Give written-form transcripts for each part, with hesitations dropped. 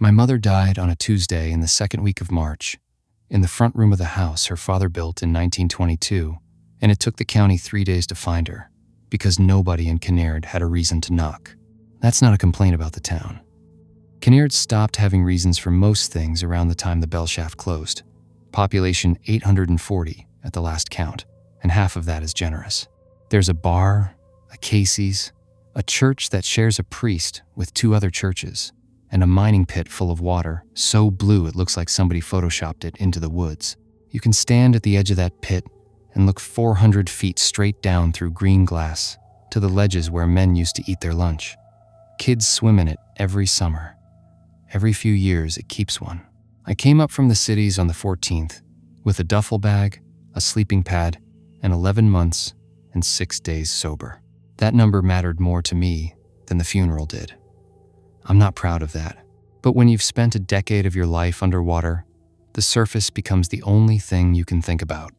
My mother died on a Tuesday in the second week of March, in the front room of the house her father built in 1922, and it took the county 3 days to find her, because nobody in Kinnaird had a reason to knock. That's not a complaint about the town. Kinnaird stopped having reasons for most things around the time the bell shaft closed. Population 840 at the last count, and half of that is generous. There's a bar, a Casey's, a church that shares a priest with 2 other churches, and a mining pit full of water, so blue it looks like somebody photoshopped it into the woods. You can stand at the edge of that pit and look 400 feet straight down through green glass to the ledges where men used to eat their lunch. Kids swim in it every summer. Every few years it keeps one. I came up from the cities on the 14th with a duffel bag, a sleeping pad, and 11 months and 6 days sober. That number mattered more to me than the funeral did. I'm not proud of that. But when you've spent a decade of your life underwater, the surface becomes the only thing you can think about.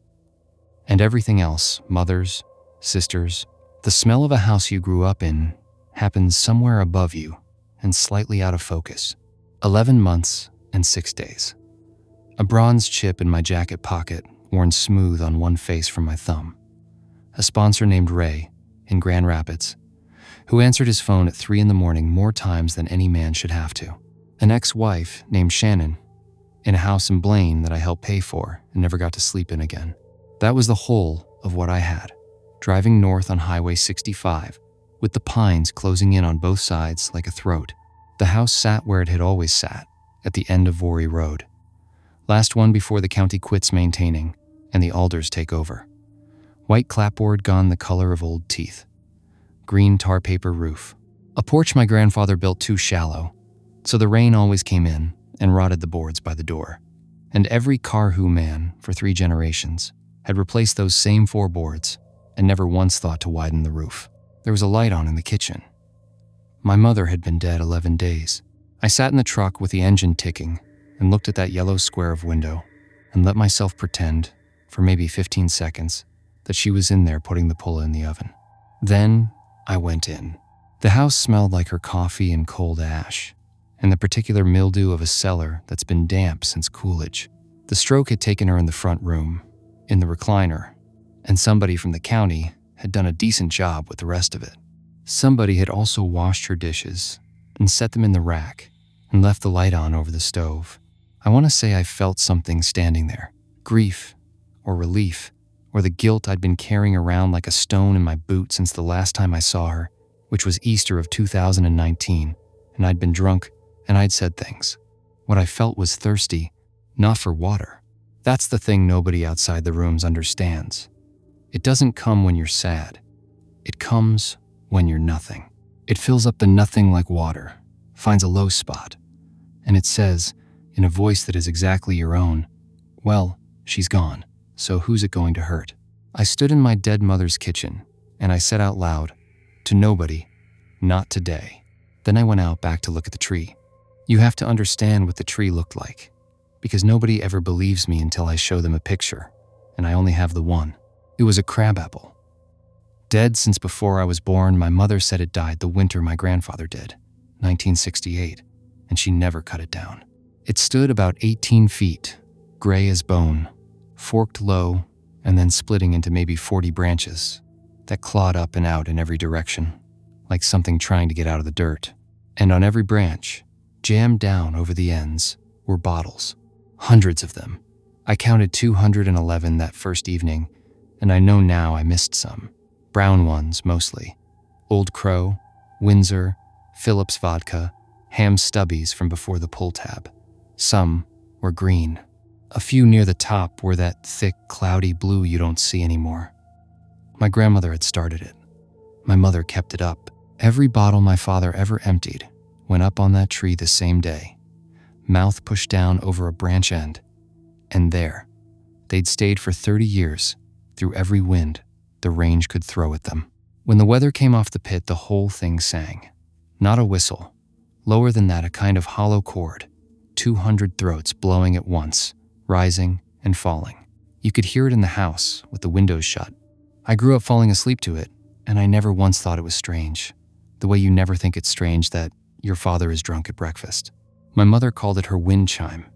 And everything else, mothers, sisters, the smell of a house you grew up in, happens somewhere above you and slightly out of focus. 11 months and 6 days. A bronze chip in my jacket pocket, worn smooth on one face from my thumb. A sponsor named Ray, in Grand Rapids, who answered his phone at 3 in the morning more times than any man should have to. An ex-wife named Shannon, in a house in Blaine that I helped pay for and never got to sleep in again. That was the whole of what I had, driving north on Highway 65, with the pines closing in on both sides like a throat. The house sat where it had always sat, at the end of Voree Road. Last one before the county quits maintaining and the alders take over. White clapboard gone the color of old teeth. Green tar paper roof. A porch my grandfather built too shallow, so the rain always came in and rotted the boards by the door. And every Carhu man for 3 generations had replaced those same 4 boards and never once thought to widen the roof. There was a light on in the kitchen. My mother had been dead 11 days. I sat in the truck with the engine ticking and looked at that yellow square of window and let myself pretend, for maybe 15 seconds, that she was in there putting the pulla in the oven. Then I went in. The house smelled like her coffee and cold ash, and the particular mildew of a cellar that's been damp since Coolidge. The stroke had taken her in the front room, in the recliner, and somebody from the county had done a decent job with the rest of it. Somebody had also washed her dishes and set them in the rack and left the light on over the stove. I want to say I felt something standing there, grief or relief, or the guilt I'd been carrying around like a stone in my boot since the last time I saw her, which was Easter of 2019, and I'd been drunk and I'd said things. What I felt was thirsty, not for water. That's the thing nobody outside the rooms understands. It doesn't come when you're sad. It comes when you're nothing. It fills up the nothing like water, finds a low spot, and it says, in a voice that is exactly your own, well, she's gone, so who's it going to hurt? I stood in my dead mother's kitchen, and I said out loud, to nobody, not today. Then I went out back to look at the tree. You have to understand what the tree looked like, because nobody ever believes me until I show them a picture, and I only have the one. It was a crabapple. Dead since before I was born, my mother said it died the winter my grandfather did, 1968, and she never cut it down. It stood about 18 feet, gray as bone, forked low, and then splitting into maybe 40 branches that clawed up and out in every direction, like something trying to get out of the dirt. And on every branch, jammed down over the ends, were bottles, hundreds of them. I counted 211 that first evening, and I know now I missed some. Brown ones, mostly. Old Crow, Windsor, Phillips vodka, ham stubbies from before the pull tab. Some were green. A few near the top were that thick, cloudy blue you don't see anymore. My grandmother had started it. My mother kept it up. Every bottle my father ever emptied went up on that tree the same day, mouth pushed down over a branch end. And there, they'd stayed for 30 years, through every wind the range could throw at them. When the weather came off the pit, the whole thing sang. Not a whistle. Lower than that, a kind of hollow chord, 200 throats blowing at once, rising and falling. You could hear it in the house with the windows shut. I grew up falling asleep to it, and I never once thought it was strange, the way you never think it's strange that your father is drunk at breakfast. My mother called it her wind chime.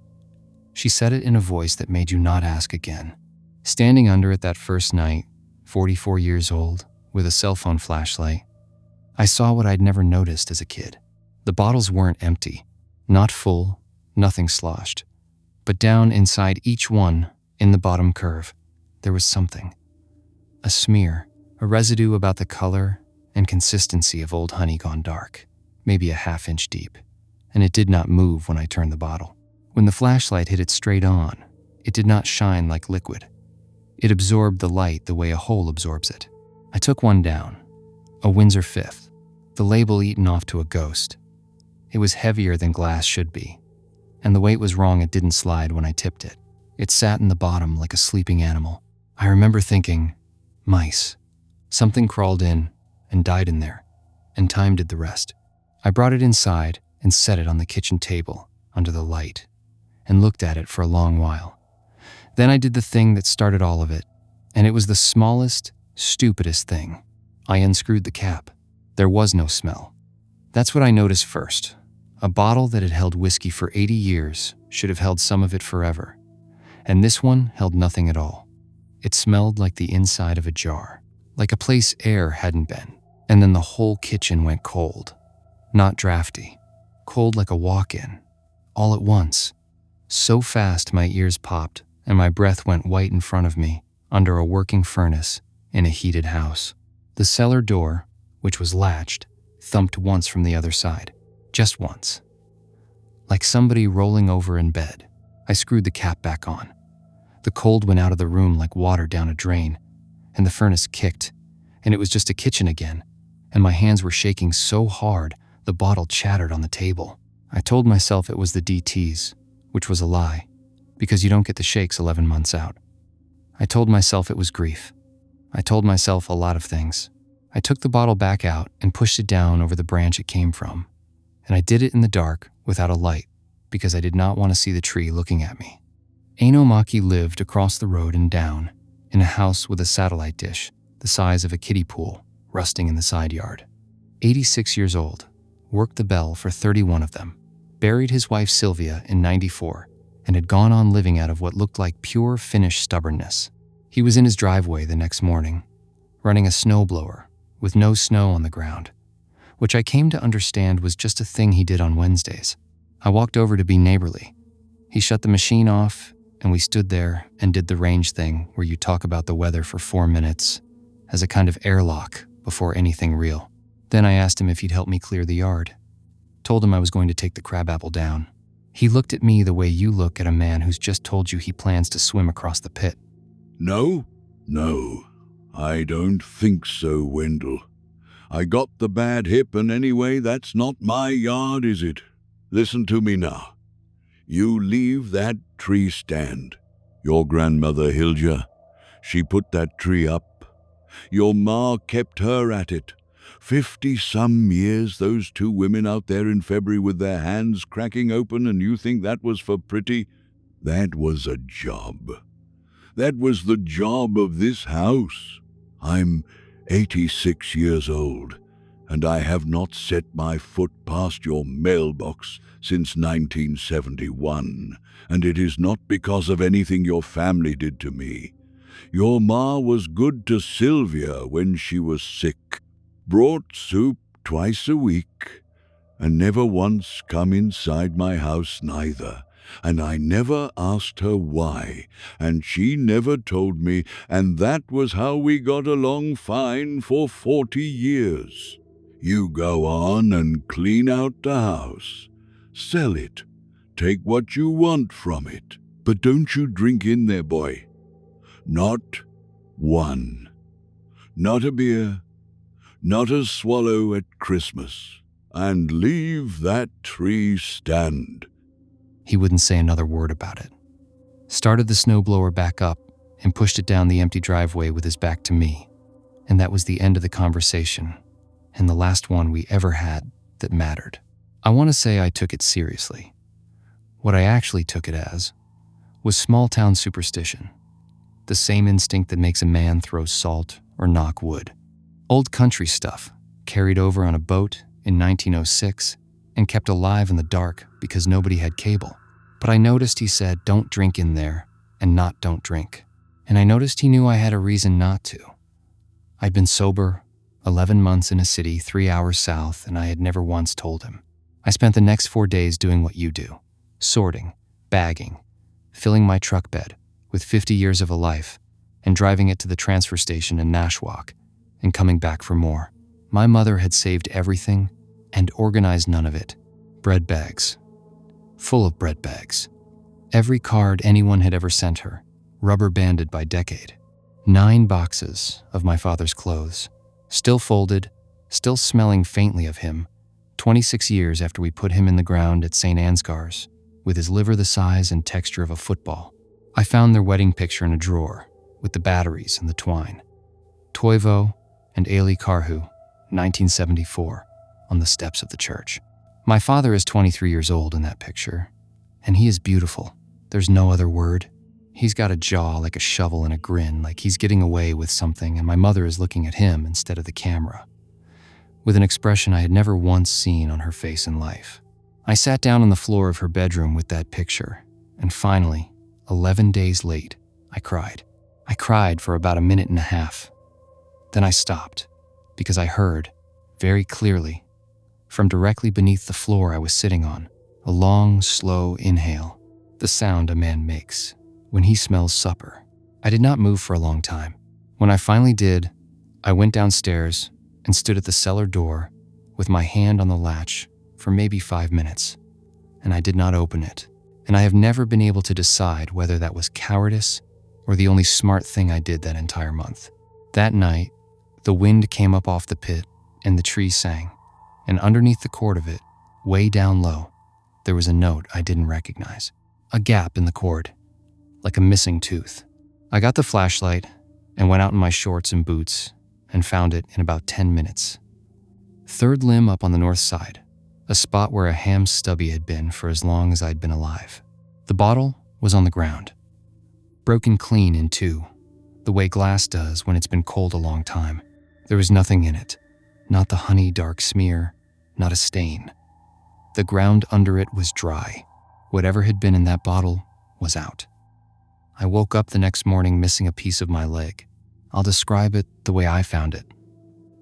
She said it in a voice that made you not ask again. Standing under it that first night, 44 years old, with a cell phone flashlight, I saw what I'd never noticed as a kid. The bottles weren't empty, not full, nothing sloshed. But down inside each one, in the bottom curve, there was something. A smear, a residue about the color and consistency of old honey gone dark, maybe a half-inch deep, and it did not move when I turned the bottle. When the flashlight hit it straight on, it did not shine like liquid. It absorbed the light the way a hole absorbs it. I took one down, a Windsor Fifth, the label eaten off to a ghost. It was heavier than glass should be, and the weight was wrong. It didn't slide when I tipped it. It sat in the bottom like a sleeping animal. I remember thinking, mice. Something crawled in and died in there, and time did the rest. I brought it inside and set it on the kitchen table under the light and looked at it for a long while. Then I did the thing that started all of it, and it was the smallest, stupidest thing. I unscrewed the cap. There was no smell. That's what I noticed first. A bottle that had held whiskey for 80 years should have held some of it forever, and this one held nothing at all. It smelled like the inside of a jar, like a place air hadn't been, and then the whole kitchen went cold. Not drafty, cold like a walk-in, all at once. So fast my ears popped and my breath went white in front of me under a working furnace in a heated house. The cellar door, which was latched, thumped once from the other side. Just once. Like somebody rolling over in bed. I screwed the cap back on. The cold went out of the room like water down a drain, and the furnace kicked, and it was just a kitchen again, and my hands were shaking so hard the bottle chattered on the table. I told myself it was the DTs, which was a lie, because you don't get the shakes 11 months out. I told myself it was grief. I told myself a lot of things. I took the bottle back out and pushed it down over the branch it came from, and I did it in the dark without a light because I did not want to see the tree looking at me. Aino Maki lived across the road and down, in a house with a satellite dish the size of a kiddie pool rusting in the side yard. 86 years old, worked the bell for 31 of them, buried his wife Sylvia in 94, and had gone on living out of what looked like pure Finnish stubbornness. He was in his driveway the next morning, running a snowblower with no snow on the ground, which I came to understand was just a thing he did on Wednesdays. I walked over to be neighborly. He shut the machine off, and we stood there and did the range thing where you talk about the weather for 4 minutes as a kind of airlock before anything real. Then I asked him if he'd help me clear the yard. Told him I was going to take the crabapple down. He looked at me the way you look at a man who's just told you he plans to swim across the pit. No, I don't think so, Wendell. I got the bad hip, and anyway, that's not my yard, is it? Listen to me now. You leave that tree stand. Your grandmother Hilja, she put that tree up. Your ma kept her at it. 50-some years, those two women out there in February with their hands cracking open, and you think that was for pretty? That was a job. That was the job of this house. I'm 86 years old, and I have not set my foot past your mailbox since 1971, and it is not because of anything your family did to me. Your ma was good to Sylvia when she was sick, brought soup twice a week, and never once come inside my house neither. And I never asked her why, and she never told me, and that was how we got along fine for 40 years. You go on and clean out the house. Sell it. Take what you want from it. But don't you drink in there, boy. Not one. Not a beer. Not a swallow at Christmas. And leave that tree stand. He wouldn't say another word about it. Started the snowblower back up and pushed it down the empty driveway with his back to me. And that was the end of the conversation, and the last one we ever had that mattered. I want to say I took it seriously. What I actually took it as was small-town superstition, the same instinct that makes a man throw salt or knock wood. Old country stuff, carried over on a boat in 1906 and kept alive in the dark because nobody had cable. But I noticed he said, "Don't drink in there," and not "don't drink." And I noticed he knew I had a reason not to. I'd been sober 11 months in a city 3 hours south, and I had never once told him. I spent the next 4 days doing what you do, sorting, bagging, filling my truck bed with 50 years of a life, and driving it to the transfer station in Nashwauk, and coming back for more. My mother had saved everything and organized none of it. Bread bags. Full of bread bags. Every card anyone had ever sent her, rubber banded by decade. 9 boxes of my father's clothes, still folded, still smelling faintly of him, 26 years after we put him in the ground at St. Ansgar's, with his liver the size and texture of a football. I found their wedding picture in a drawer, with the batteries and the twine. Toivo and Ailey Karhu, 1974, on the steps of the church. My father is 23 years old in that picture, and he is beautiful. There's no other word. He's got a jaw like a shovel and a grin, like he's getting away with something, and my mother is looking at him instead of the camera, with an expression I had never once seen on her face in life. I sat down on the floor of her bedroom with that picture, and finally, 11 days late, I cried. I cried for about a minute and a half. Then I stopped, because I heard, very clearly, from directly beneath the floor I was sitting on, a long, slow inhale, the sound a man makes when he smells supper. I did not move for a long time. When I finally did, I went downstairs and stood at the cellar door with my hand on the latch for maybe 5 minutes, and I did not open it. And I have never been able to decide whether that was cowardice or the only smart thing I did that entire month. That night, the wind came up off the pit and the tree sang, and underneath the cord of it, way down low, there was a note I didn't recognize. A gap in the cord, like a missing tooth. I got the flashlight and went out in my shorts and boots and found it in about 10 minutes. Third limb up on the north side, a spot where a ham stubby had been for as long as I'd been alive. The bottle was on the ground, broken clean in two, the way glass does when it's been cold a long time. There was nothing in it, not the honey dark smear, not a stain. The ground under it was dry. Whatever had been in that bottle was out. I woke up the next morning missing a piece of my leg. I'll describe it the way I found it,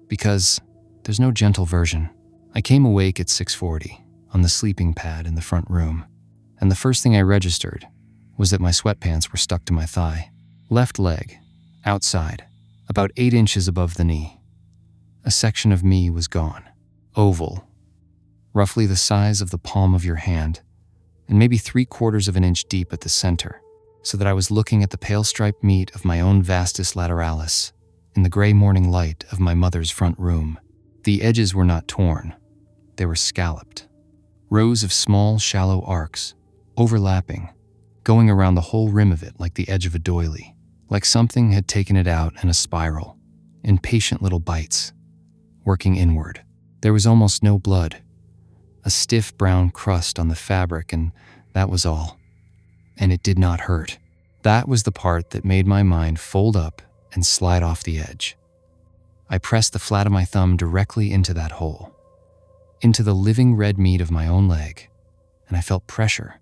because there's no gentle version. I came awake at 6:40 on the sleeping pad in the front room, and the first thing I registered was that my sweatpants were stuck to my thigh. Left leg, outside, about 8 inches above the knee. A section of me was gone. Oval, roughly the size of the palm of your hand, and maybe 3/4 of an inch deep at the center, so that I was looking at the pale striped meat of my own vastus lateralis in the gray morning light of my mother's front room. The edges were not torn. They were scalloped. Rows of small, shallow arcs, overlapping, going around the whole rim of it like the edge of a doily, like something had taken it out in a spiral, in patient little bites, working inward. There was almost no blood, a stiff brown crust on the fabric, and that was all. And it did not hurt. That was the part that made my mind fold up and slide off the edge. I pressed the flat of my thumb directly into that hole, into the living red meat of my own leg, and I felt pressure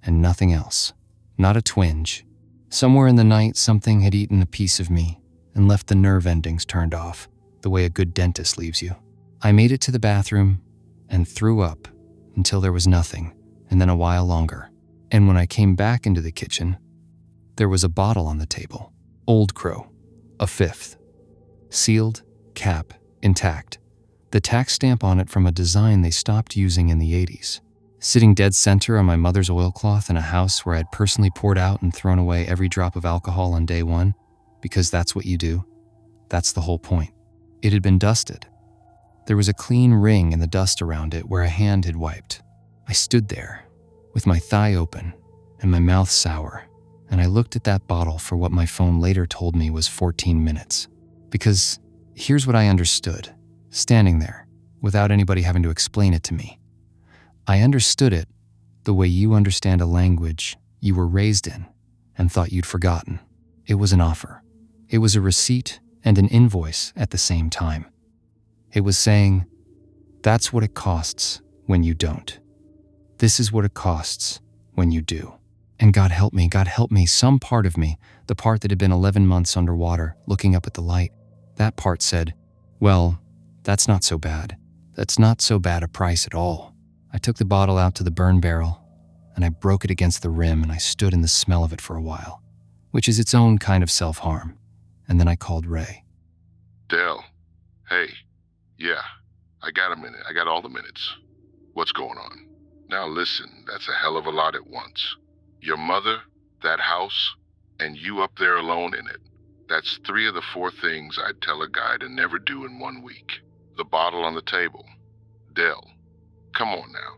and nothing else. Not a twinge. Somewhere in the night, something had eaten a piece of me and left the nerve endings turned off, the way a good dentist leaves you. I made it to the bathroom and threw up until there was nothing, and then a while longer. And when I came back into the kitchen, there was a bottle on the table. Old Crow, a 5th. Sealed, cap, intact. The tax stamp on it from a design they stopped using in the 80s. Sitting dead center on my mother's oilcloth in a house where I'd personally poured out and thrown away every drop of alcohol on day one, because that's what you do. That's the whole point. It had been dusted. There was a clean ring in the dust around it where a hand had wiped. I stood there, with my thigh open and my mouth sour, and I looked at that bottle for what my phone later told me was 14 minutes. Because here's what I understood, standing there, without anybody having to explain it to me. I understood it the way you understand a language you were raised in and thought you'd forgotten. It was an offer. It was a receipt and an invoice at the same time. It was saying, that's what it costs when you don't. This is what it costs when you do. And God help me, some part of me, the part that had been 11 months underwater, looking up at the light, that part said, well, that's not so bad. That's not so bad a price at all. I took the bottle out to the burn barrel, and I broke it against the rim, and I stood in the smell of it for a while, which is its own kind of self-harm. And then I called Ray. Dell, hey, yeah, I got a minute. I got all the minutes. What's going on? Now listen, that's a hell of a lot at once. Your mother, that house, and you up there alone in it. That's 3 of the 4 things I'd tell a guy to never do in 1 week. The bottle on the table. Dell, come on now.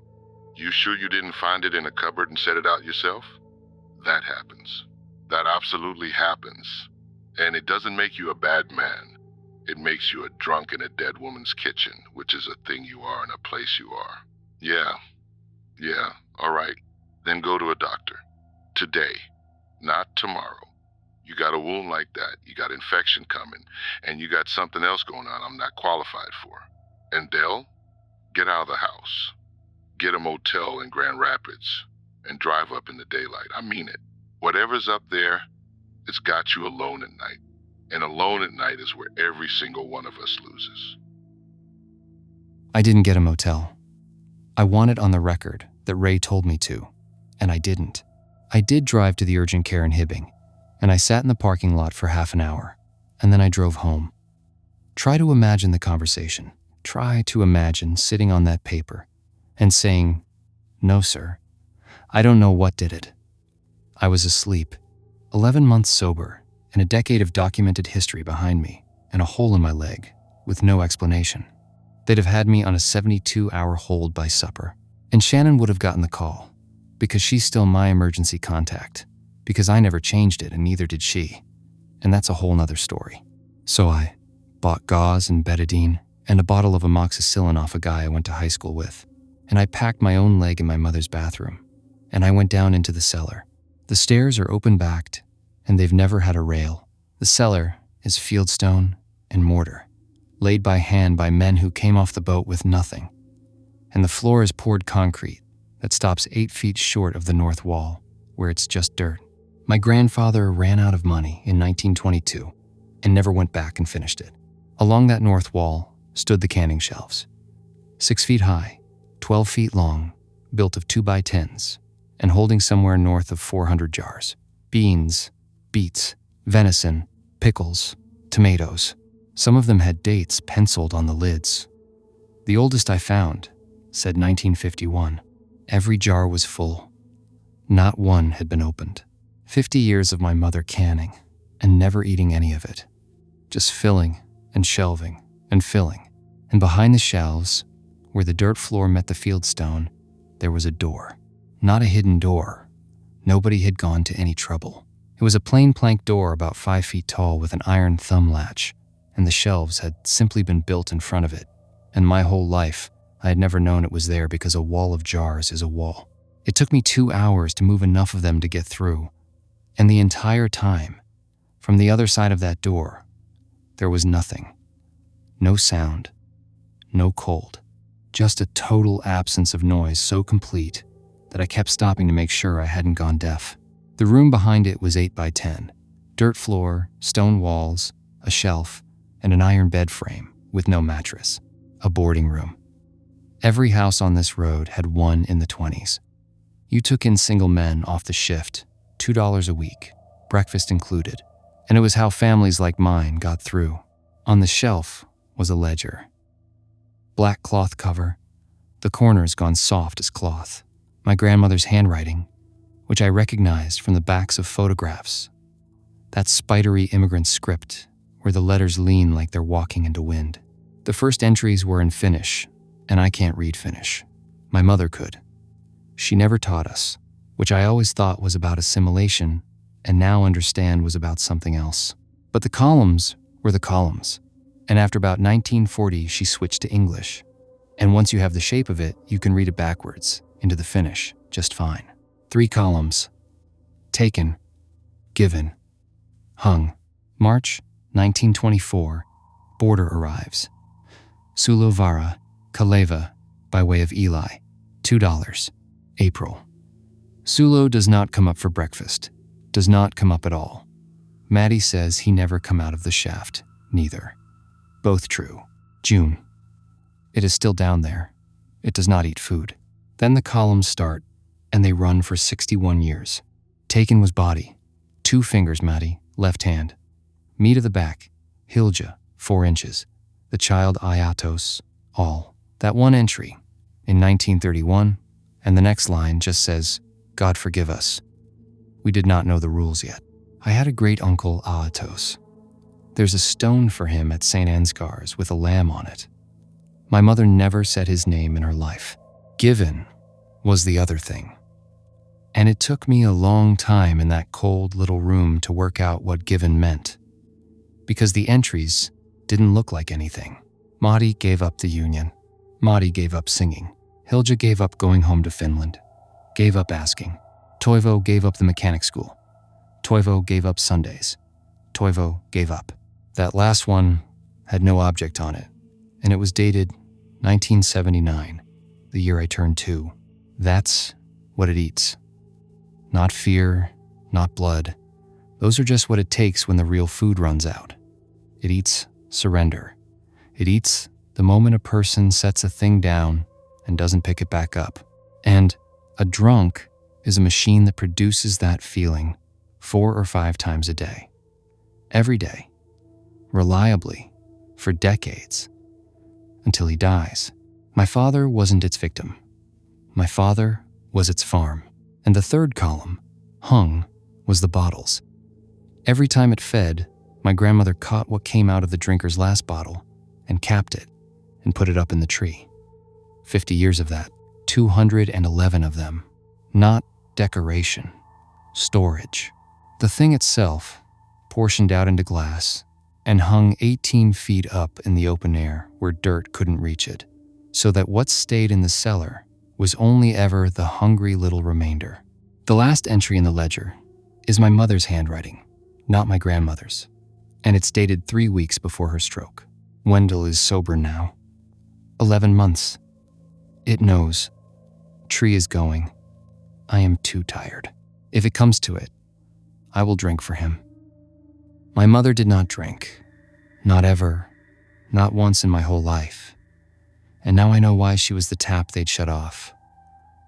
You sure you didn't find it in a cupboard and set it out yourself? That happens. That absolutely happens. And it doesn't make you a bad man. It makes you a drunk in a dead woman's kitchen, which is a thing you are and a place you are. Yeah, all right. Then go to a doctor. Today, not tomorrow. You got a wound like that, you got infection coming, and you got something else going on I'm not qualified for. And Dell, get out of the house. Get a motel in Grand Rapids and drive up in the daylight. I mean it. Whatever's up there, it's got you alone at night. And alone at night is where every single one of us loses. I didn't get a motel. I want it on the record that Ray told me to, and I didn't. I did drive to the urgent care in Hibbing, and I sat in the parking lot for half an hour, and then I drove home. Try to imagine the conversation. Try to imagine sitting on that paper and saying, "No, sir, I don't know what did it." I was asleep, 11 months sober, and a decade of documented history behind me, and a hole in my leg, with no explanation. They'd have had me on a 72-hour hold by supper, and Shannon would have gotten the call, because she's still my emergency contact, because I never changed it and neither did she, and that's a whole nother story. So I bought gauze and betadine and a bottle of amoxicillin off a guy I went to high school with, and I packed my own leg in my mother's bathroom, and I went down into the cellar. The stairs are open-backed, and they've never had a rail. The cellar is fieldstone and mortar, laid by hand by men who came off the boat with nothing, and the floor is poured concrete that stops 8 feet short of the north wall, where it's just dirt. My grandfather ran out of money in 1922 and never went back and finished it. Along that north wall stood the canning shelves, 6 feet high, 12 feet long, built of 2x10s, and holding somewhere north of 400 jars. Beans, beets, venison, pickles, tomatoes. Some of them had dates penciled on the lids. The oldest I found said 1951. Every jar was full. Not one had been opened. 50 years of my mother canning and never eating any of it. Just filling and shelving and filling. And behind the shelves, where the dirt floor met the fieldstone, there was a door. Not a hidden door. Nobody had gone to any trouble. It was a plain plank door about 5 feet tall with an iron thumb latch, and the shelves had simply been built in front of it. And my whole life, I had never known it was there because a wall of jars is a wall. It took me 2 hours to move enough of them to get through, and the entire time, from the other side of that door, there was nothing. No sound, no cold, just a total absence of noise so complete that I kept stopping to make sure I hadn't gone deaf. The room behind it was 8x10, dirt floor, stone walls, a shelf, and an iron bed frame with no mattress, a boarding room. Every house on this road had one in the 20s. You took in single men off the shift, $2 a week, breakfast included, and it was how families like mine got through. On the shelf was a ledger. Black cloth cover, the corners gone soft as cloth. My grandmother's handwriting, which I recognized from the backs of photographs. That spidery immigrant script where the letters lean like they're walking into wind. The first entries were in Finnish, and I can't read Finnish. My mother could. She never taught us, which I always thought was about assimilation and now understand was about something else. But the columns were the columns, and after about 1940 she switched to English. And once you have the shape of it, you can read it backwards into the Finnish just fine. 3 columns. Taken, given, hung. March 1924, border arrives. Sulovara, Kaleva, by way of Eli. $2. April. Sulo does not come up for breakfast. Does not come up at all. Maddie says he never come out of the shaft. Neither. Both true. June. It is still down there. It does not eat food. Then the columns start, and they run for 61 years. Taken was body. 2 fingers, Maddie, left hand. Me to the back. Hilja, 4 inches. The child Iatos, all. That one entry, in 1931, and the next line just says, God forgive us. We did not know the rules yet. I had a great uncle Iatos. There's a stone for him at St. Ansgar's with a lamb on it. My mother never said his name in her life. Given was the other thing. And it took me a long time in that cold little room to work out what given meant. Because the entries didn't look like anything. Madi gave up the union. Madi gave up singing. Hilja gave up going home to Finland. Gave up asking. Toivo gave up the mechanic school. Toivo gave up Sundays. Toivo gave up. That last one had no object on it, and it was dated 1979, the year I turned 2. That's what it eats. Not fear, not blood. Those are just what it takes when the real food runs out. It eats surrender. It eats the moment a person sets a thing down and doesn't pick it back up. And a drunk is a machine that produces that feeling 4 or 5 times a day. Every day. Reliably. For decades. Until he dies. My father wasn't its victim. My father was its farm. And the third column, hung, was the bottles. Every time it fed, my grandmother caught what came out of the drinker's last bottle and capped it and put it up in the tree. 50 years of that, 211 of them. Not decoration, storage. The thing itself, portioned out into glass, and hung 18 feet up in the open air where dirt couldn't reach it, so that what stayed in the cellar was only ever the hungry little remainder. The last entry in the ledger is my mother's handwriting, not my grandmother's, and it's dated 3 weeks before her stroke. Wendell is sober now. 11 months. It knows. Tree is going. I am too tired. If it comes to it, I will drink for him. My mother did not drink. Not ever. Not once in my whole life. And now I know why she was the tap they'd shut off.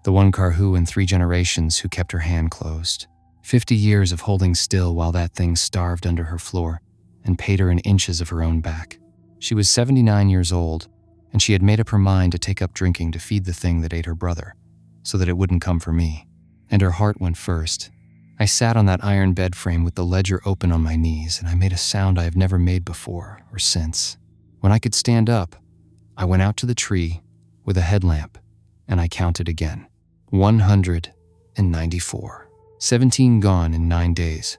The one Karhu in 3 generations who kept her hand closed. 50 years of holding still while that thing starved under her floor and paid her in inches of her own back. She was 79 years old, and she had made up her mind to take up drinking to feed the thing that ate her brother, so that it wouldn't come for me. And her heart went first. I sat on that iron bed frame with the ledger open on my knees, and I made a sound I have never made before or since. When I could stand up, I went out to the tree with a headlamp, and I counted again. 194. 17 gone in 9 days.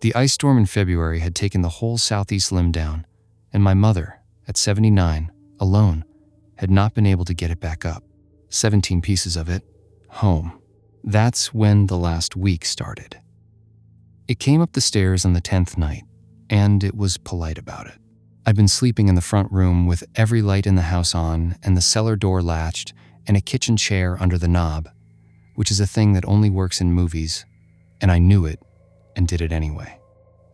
The ice storm in February had taken the whole southeast limb down, and my mother, at 79, alone, had not been able to get it back up. 17 pieces of it, home. That's when the last week started. It came up the stairs on the 10th night, and it was polite about it. I'd been sleeping in the front room with every light in the house on and the cellar door latched and a kitchen chair under the knob, which is a thing that only works in movies, and I knew it and did it anyway.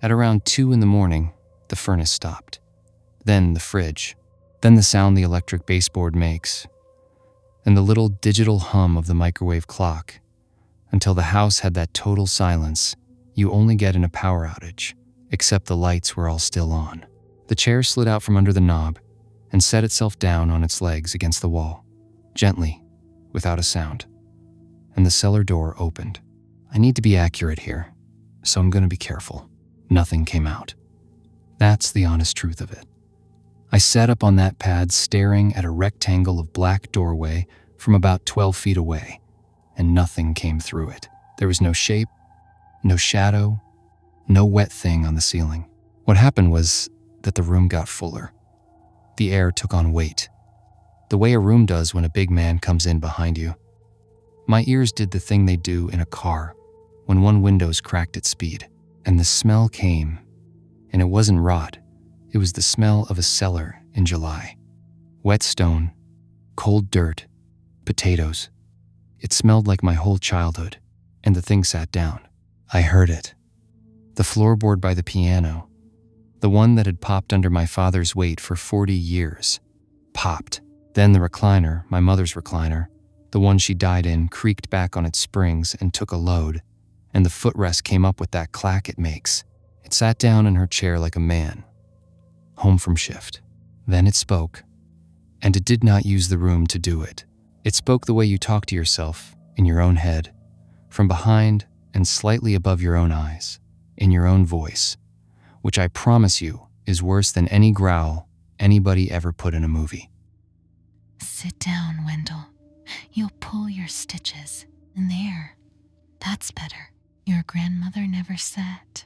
At around 2 in the morning, the furnace stopped. Then the fridge. Then the sound the electric baseboard makes. And the little digital hum of the microwave clock, until the house had that total silence you only get in a power outage, except the lights were all still on. The chair slid out from under the knob and set itself down on its legs against the wall, gently, without a sound. And the cellar door opened. I need to be accurate here, so I'm going to be careful. Nothing came out. That's the honest truth of it. I sat up on that pad staring at a rectangle of black doorway from about 12 feet away, and nothing came through it. There was no shape, no shadow, no wet thing on the ceiling. What happened was that the room got fuller. The air took on weight, the way a room does when a big man comes in behind you. My ears did the thing they do in a car when one window's cracked at speed, and the smell came, and it wasn't rot. It was the smell of a cellar in July. Wet stone, cold dirt, potatoes, It smelled like my whole childhood, and the thing sat down. I heard it. The floorboard by the piano, the one that had popped under my father's weight for 40 years, popped. Then the recliner, my mother's recliner, the one she died in, creaked back on its springs and took a load, and the footrest came up with that clack it makes. It sat down in her chair like a man, home from shift. Then it spoke, and it did not use the room to do it. It spoke the way you talk to yourself, in your own head, from behind and slightly above your own eyes, in your own voice, which I promise you is worse than any growl anybody ever put in a movie. Sit down, Wendell. You'll pull your stitches. And there. That's better. Your grandmother never sat.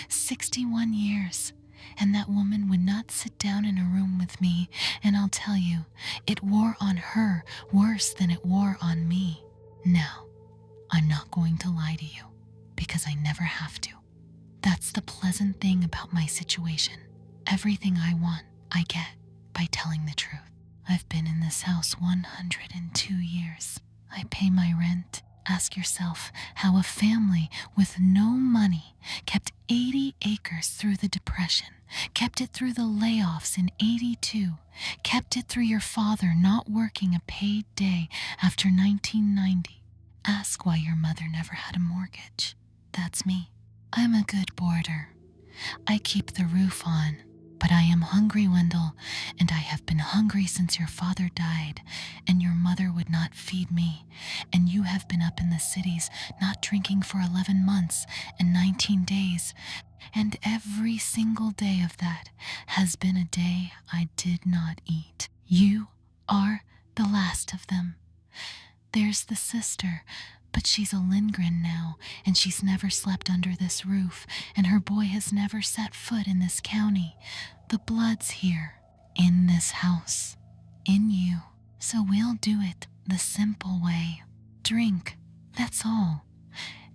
61 years. And that woman would not sit down in a room with me, and I'll tell you, it wore on her worse than it wore on me. Now, I'm not going to lie to you, because I never have to. That's the pleasant thing about my situation. Everything I want, I get by telling the truth. I've been in this house 102 years. I pay my rent. Ask yourself how a family with no money kept 80 acres through the Depression, kept it through the layoffs in 82, kept it through your father not working a paid day after 1990. Ask why your mother never had a mortgage. That's me. I'm a good boarder. I keep the roof on. But I am hungry, Wendell, and I have been hungry since your father died, and your mother would not feed me, and you have been up in the cities not drinking for 11 months and 19 days, and every single day of that has been a day I did not eat. You are the last of them. There's the sister, but she's a Lindgren now, and she's never slept under this roof, and her boy has never set foot in this county. The blood's here, in this house, in you. So we'll do it the simple way. Drink, that's all.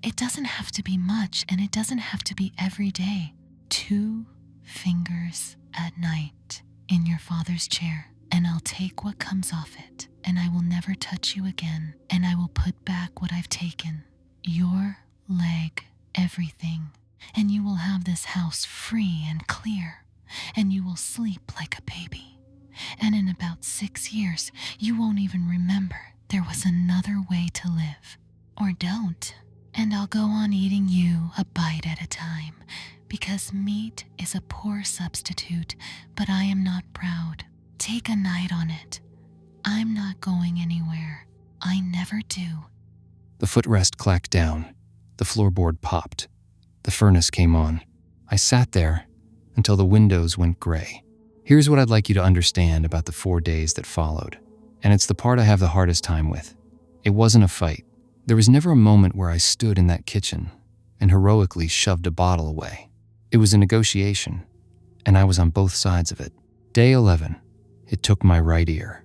It doesn't have to be much, and it doesn't have to be every day. 2 fingers at night in your father's chair, and I'll take what comes off it, and I will never touch you again, and I will put back what I've taken. Your leg, everything, and you will have this house free and clear, and you will sleep like a baby. And in about 6 years, you won't even remember there was another way to live. Or don't. And I'll go on eating you a bite at a time, because meat is a poor substitute, but I am not proud. Take a night on it. I'm not going anywhere. I never do. The footrest clacked down. The floorboard popped. The furnace came on. I sat there until the windows went gray. Here's what I'd like you to understand about the 4 days that followed, and it's the part I have the hardest time with. It wasn't a fight. There was never a moment where I stood in that kitchen and heroically shoved a bottle away. It was a negotiation, and I was on both sides of it. Day 11, it took my right ear.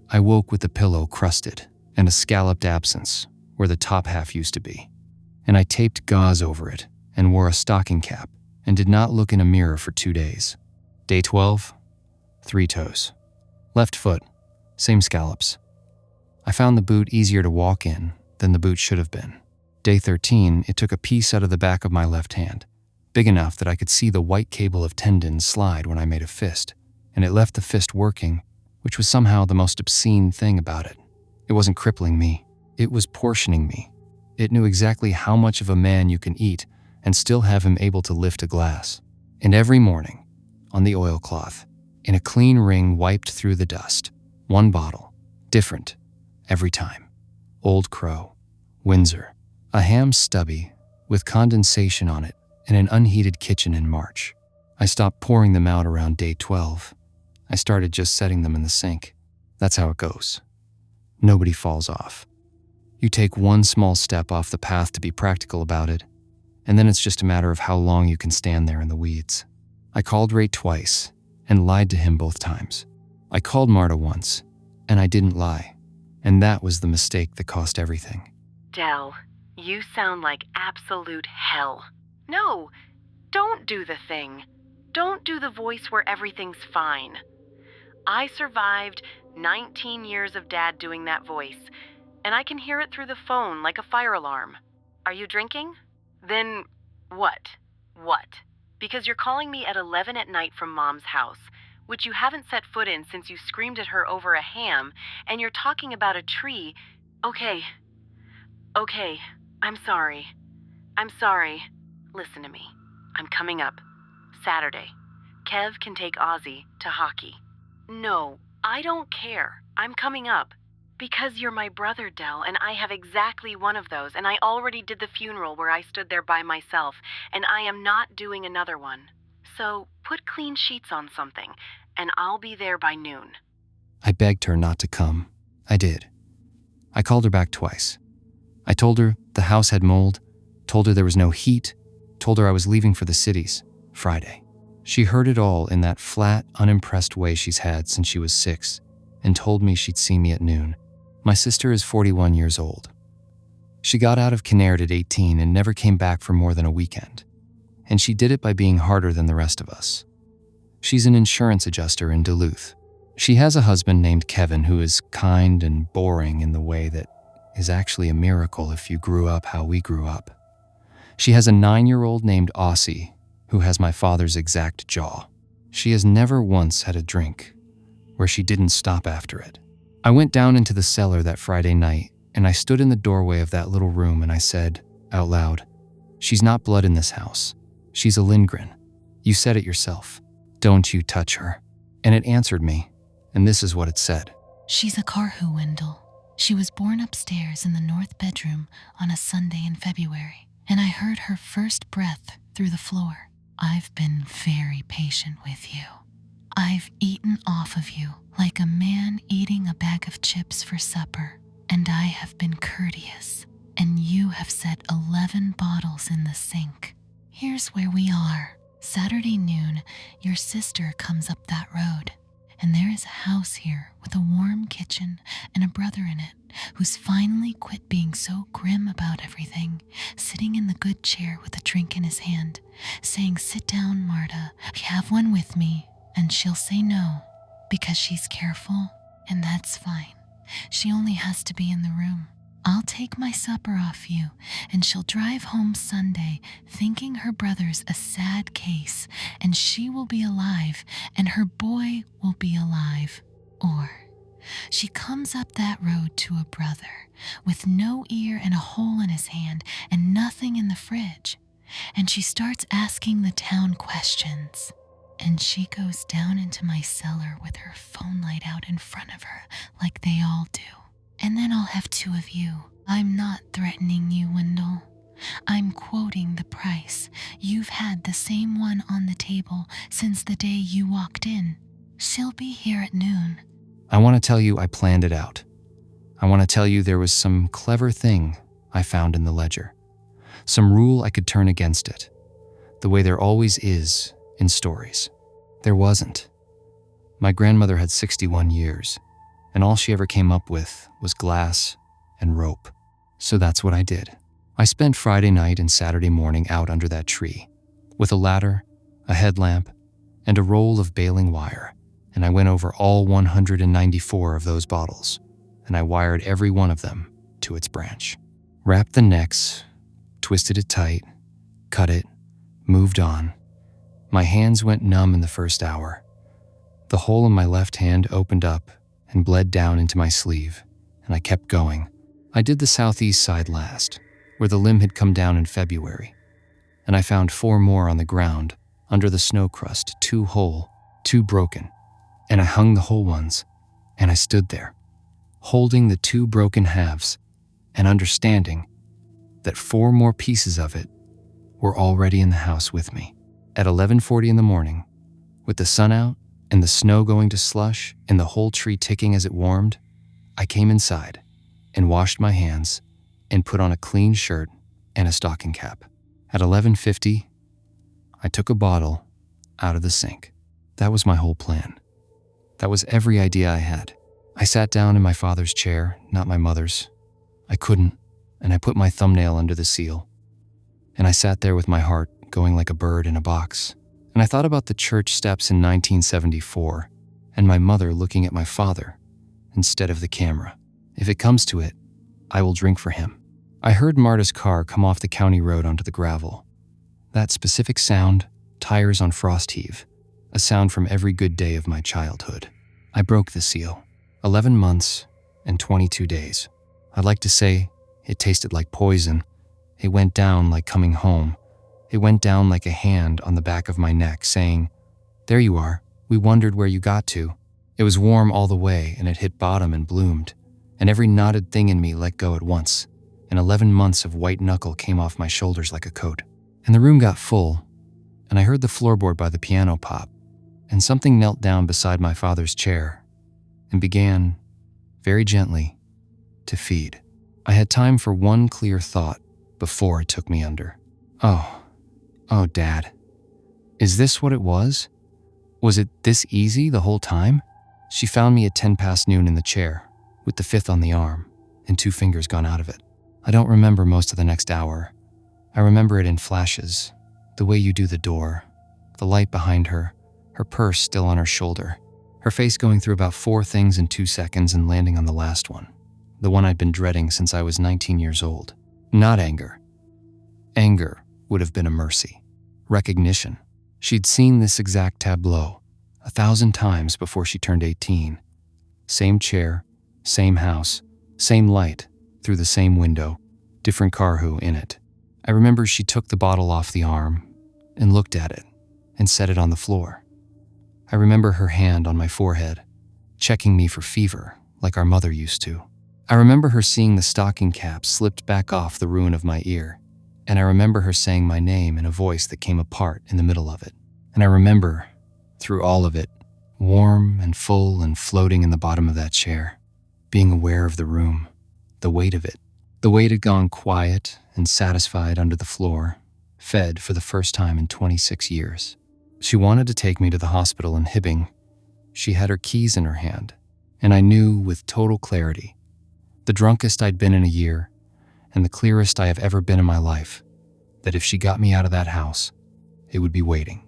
I woke with the pillow crusted and a scalloped abscess where the top half used to be, and I taped gauze over it and wore a stocking cap and did not look in a mirror for 2 days. Day 12, 3 toes. Left foot, same scallops. I found the boot easier to walk in than the boot should have been. Day 13, it took a piece out of the back of my left hand, big enough that I could see the white cable of tendon slide when I made a fist, and it left the fist working, which was somehow the most obscene thing about it. It wasn't crippling me. It was portioning me. It knew exactly how much of a man you can eat and still have him able to lift a glass. And every morning, on the oilcloth, in a clean ring wiped through the dust, 1 bottle, different, every time. Old Crow, Windsor, a ham stubby with condensation on it in an unheated kitchen in March. I stopped pouring them out around day 12. I started just setting them in the sink. That's how it goes. Nobody falls off. You take one small step off the path to be practical about it, and then it's just a matter of how long you can stand there in the weeds. I called Ray twice and lied to him both times. I called Marta once, and I didn't lie, and that was the mistake that cost everything. Del, you sound like absolute hell. No, don't do the thing. Don't do the voice where everything's fine. I survived 19 years of Dad doing that voice, and I can hear it through the phone like a fire alarm. Are you drinking? Then what? What? Because you're calling me at 11 at night from Mom's house, which you haven't set foot in since you screamed at her over a ham, and you're talking about a tree. Okay, I'm sorry. I'm sorry. Listen to me. I'm coming up. Saturday. Kev can take Ozzy to hockey. No, I don't care. I'm coming up. Because you're my brother, Dell, and I have exactly one of those, and I already did the funeral where I stood there by myself, and I am not doing another one. So put clean sheets on something, and I'll be there by noon. I begged her not to come. I did. I called her back twice. I told her the house had mold, told her there was no heat, told her I was leaving for the cities, Friday. She heard it all in that flat, unimpressed way she's had since she was 6, and told me she'd see me at noon. My sister is 41 years old. She got out of Kinnaird at 18 and never came back for more than a weekend. And she did it by being harder than the rest of us. She's an insurance adjuster in Duluth. She has a husband named Kevin who is kind and boring in the way that is actually a miracle if you grew up how we grew up. She has a 9-year-old named Aussie who has my father's exact jaw. She has never once had a drink where she didn't stop after it. I went down into the cellar that Friday night and I stood in the doorway of that little room and I said out loud, "She's not blood in this house. She's a Lindgren. You said it yourself. Don't you touch her." And it answered me, and this is what it said. She's a Karhu, Wendell. She was born upstairs in the north bedroom on a Sunday in February, and I heard her first breath through the floor. I've been very patient with you. I've eaten off of you like a man eating a bag of chips for supper, and I have been courteous, and you have set 11 bottles in the sink. Here's where we are. Saturday noon, your sister comes up that road, and there is a house here with a warm kitchen and a brother in it who's finally quit being so grim about everything, sitting in the good chair with a drink in his hand, saying, "Sit down, Marta, have one with me," and she'll say no, because she's careful, and that's fine. She only has to be in the room. I'll take my supper off you, and she'll drive home Sunday thinking her brother's a sad case, and she will be alive, and her boy will be alive. Or she comes up that road to a brother with no ear and a hole in his hand and nothing in the fridge, and she starts asking the town questions. And she goes down into my cellar with her phone light out in front of her like they all do. And then I'll have 2 of you. I'm not threatening you, Wendell. I'm quoting the price. You've had the same one on the table since the day you walked in. She'll be here at noon. I want to tell you I planned it out. I want to tell you there was some clever thing I found in the ledger. Some rule I could turn against it. The way there always is in stories. There wasn't. My grandmother had 61 years, and all she ever came up with was glass and rope. So that's what I did. I spent Friday night and Saturday morning out under that tree, with a ladder, a headlamp, and a roll of baling wire, and I went over all 194 of those bottles, and I wired every one of them to its branch. Wrapped the necks, twisted it tight, cut it, moved on. My hands went numb in the first hour. The hole in my left hand opened up and bled down into my sleeve, and I kept going. I did the southeast side last, where the limb had come down in February, and I found 4 more on the ground, under the snow crust, 2 whole, 2 broken, and I hung the whole ones, and I stood there, holding the 2 broken halves, and understanding that 4 more pieces of it were already in the house with me. At 11:40 in the morning, with the sun out and the snow going to slush and the whole tree ticking as it warmed, I came inside and washed my hands and put on a clean shirt and a stocking cap. At 11:50, I took a bottle out of the sink. That was my whole plan. That was every idea I had. I sat down in my father's chair, not my mother's. I couldn't, and I put my thumbnail under the seal. And I sat there with my heart going like a bird in a box. And I thought about the church steps in 1974 and my mother looking at my father instead of the camera. If it comes to it, I will drink for him. I heard Marta's car come off the county road onto the gravel. That specific sound, tires on frost heave, a sound from every good day of my childhood. I broke the seal. 11 months and 22 days. I'd like to say it tasted like poison. It went down like coming home. It went down like a hand on the back of my neck saying, "There you are. We wondered where you got to." It was warm all the way and it hit bottom and bloomed, and every knotted thing in me let go at once, and 11 months of white knuckle came off my shoulders like a coat. And the room got full, and I heard the floorboard by the piano pop, and something knelt down beside my father's chair and began, very gently, to feed. I had time for one clear thought before it took me under. Oh, Dad. Is this what it was? Was it this easy the whole time? She found me at 10 past noon in the chair, with the fifth on the arm, and 2 fingers gone out of it. I don't remember most of the next hour. I remember it in flashes, the way you do the door, the light behind her purse still on her shoulder, her face going through about 4 things in 2 seconds and landing on the last one, the one I'd been dreading since I was 19 years old. Not anger. Anger would have been a mercy. Recognition. She'd seen this exact tableau 1,000 times before she turned 18. Same chair, same house, same light, through the same window, different Carhu in it. I remember she took the bottle off the arm and looked at it and set it on the floor. I remember her hand on my forehead, checking me for fever like our mother used to. I remember her seeing the stocking cap slipped back off the ruin of my ear, and I remember her saying my name in a voice that came apart in the middle of it. And I remember, through all of it, warm and full and floating in the bottom of that chair, being aware of the room, the weight of it. The weight had gone quiet and satisfied under the floor, fed for the first time in 26 years. She wanted to take me to the hospital in Hibbing. She had her keys in her hand, and I knew with total clarity, the drunkest I'd been in a year, and the clearest I have ever been in my life, that if she got me out of that house, it would be waiting,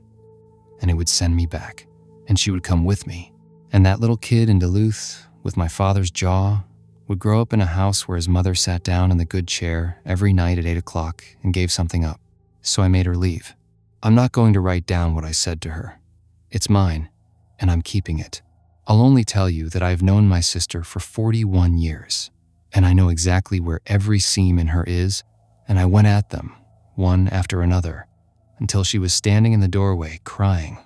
and it would send me back, and she would come with me. And that little kid in Duluth, with my father's jaw, would grow up in a house where his mother sat down in the good chair every night at 8 o'clock and gave something up. So I made her leave. I'm not going to write down what I said to her. It's mine, and I'm keeping it. I'll only tell you that I have known my sister for 41 years, and I know exactly where every seam in her is, and I went at them, one after another, until she was standing in the doorway crying,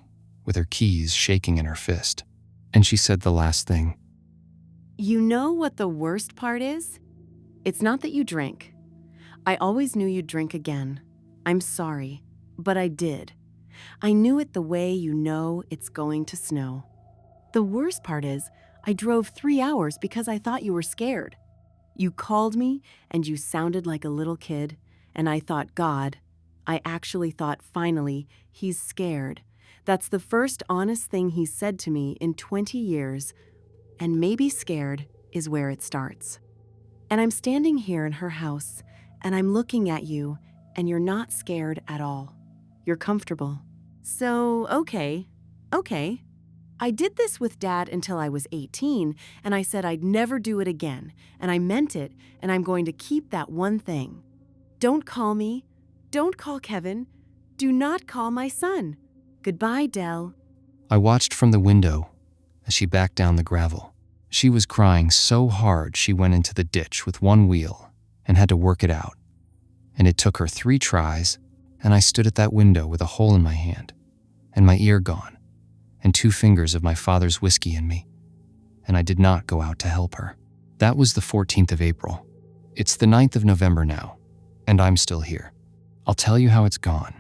with her keys shaking in her fist. And she said the last thing. You know what the worst part is? It's not that you drink. I always knew you'd drink again. I'm sorry, but I did. I knew it the way you know it's going to snow. The worst part is, I drove 3 hours because I thought you were scared. You called me and you sounded like a little kid, and I thought, God, I actually thought finally, he's scared. That's the first honest thing he's said to me in 20 years, and maybe scared is where it starts. And I'm standing here in her house, and I'm looking at you, and you're not scared at all. You're comfortable. So, okay. I did this with Dad until I was 18, and I said I'd never do it again, and I meant it, and I'm going to keep that one thing. Don't call me. Don't call Kevin. Do not call my son. Goodbye, Dell. I watched from the window as she backed down the gravel. She was crying so hard she went into the ditch with one wheel and had to work it out. And it took her 3 tries, and I stood at that window with a hole in my hand, and my ear gone, and 2 fingers of my father's whiskey in me, and I did not go out to help her. That was the 14th of April. It's the 9th of November now, and I'm still here. I'll tell you how it's gone,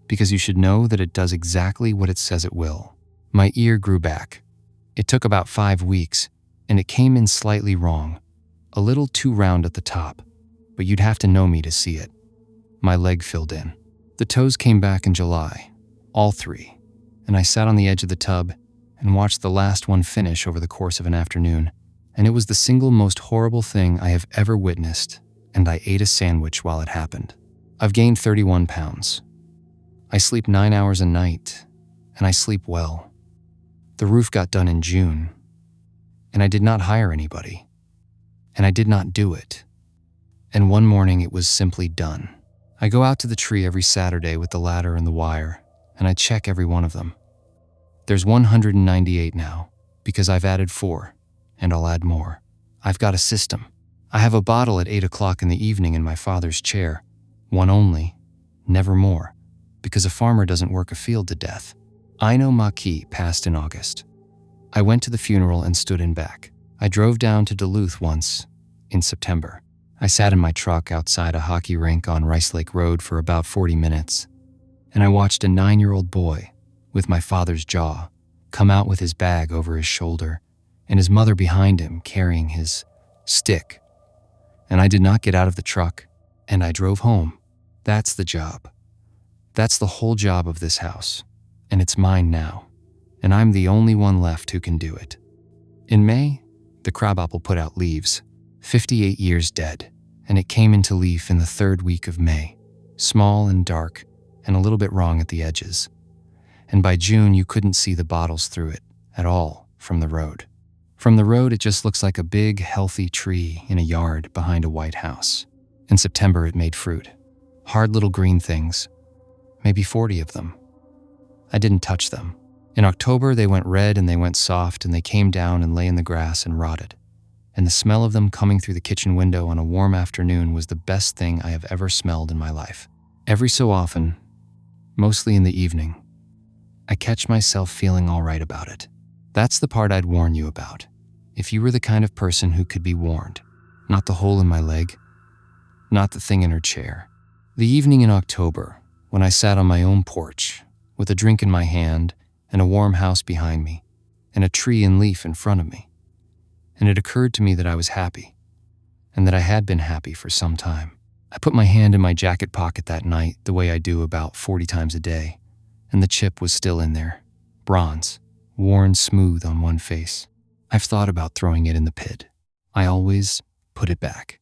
because you should know that it does exactly what it says it will. My ear grew back. It took about 5 weeks, and it came in slightly wrong, a little too round at the top, but you'd have to know me to see it. My leg filled in. The toes came back in July, all 3, and I sat on the edge of the tub and watched the last one finish over the course of an afternoon, and it was the single most horrible thing I have ever witnessed, and I ate a sandwich while it happened. I've gained 31 pounds. I sleep 9 hours a night, and I sleep well. The roof got done in June, and I did not hire anybody, and I did not do it. And one morning it was simply done. I go out to the tree every Saturday with the ladder and the wire, and I check every one of them. There's 198 now, because I've added 4, and I'll add more. I've got a system. I have a bottle at 8 o'clock in the evening in my father's chair. One only, never more, because a farmer doesn't work a field to death. Ino Maki passed in August. I went to the funeral and stood in back. I drove down to Duluth once, in September. I sat in my truck outside a hockey rink on Rice Lake Road for about 40 minutes, and I watched a 9-year-old boy, with my father's jaw, come out with his bag over his shoulder, and his mother behind him carrying his stick. And I did not get out of the truck, and I drove home. That's the job. That's the whole job of this house, and it's mine now, and I'm the only one left who can do it. In May, the crabapple put out leaves, 58 years dead, and it came into leaf in the 3rd week of May, small and dark, and a little bit wrong at the edges. And by June, you couldn't see the bottles through it at all from the road. From the road, it just looks like a big, healthy tree in a yard behind a white house. In September, it made fruit. Hard little green things, maybe 40 of them. I didn't touch them. In October, they went red and they went soft and they came down and lay in the grass and rotted. And the smell of them coming through the kitchen window on a warm afternoon was the best thing I have ever smelled in my life. Every so often, mostly in the evening, I catch myself feeling all right about it. That's the part I'd warn you about, if you were the kind of person who could be warned. Not the hole in my leg, not the thing in her chair. The evening in October, when I sat on my own porch, with a drink in my hand and a warm house behind me, and a tree in leaf in front of me. And it occurred to me that I was happy, and that I had been happy for some time. I put my hand in my jacket pocket that night the way I do about 40 times a day, and the chip was still in there, bronze, worn smooth on one face. I've thought about throwing it in the pit. I always put it back.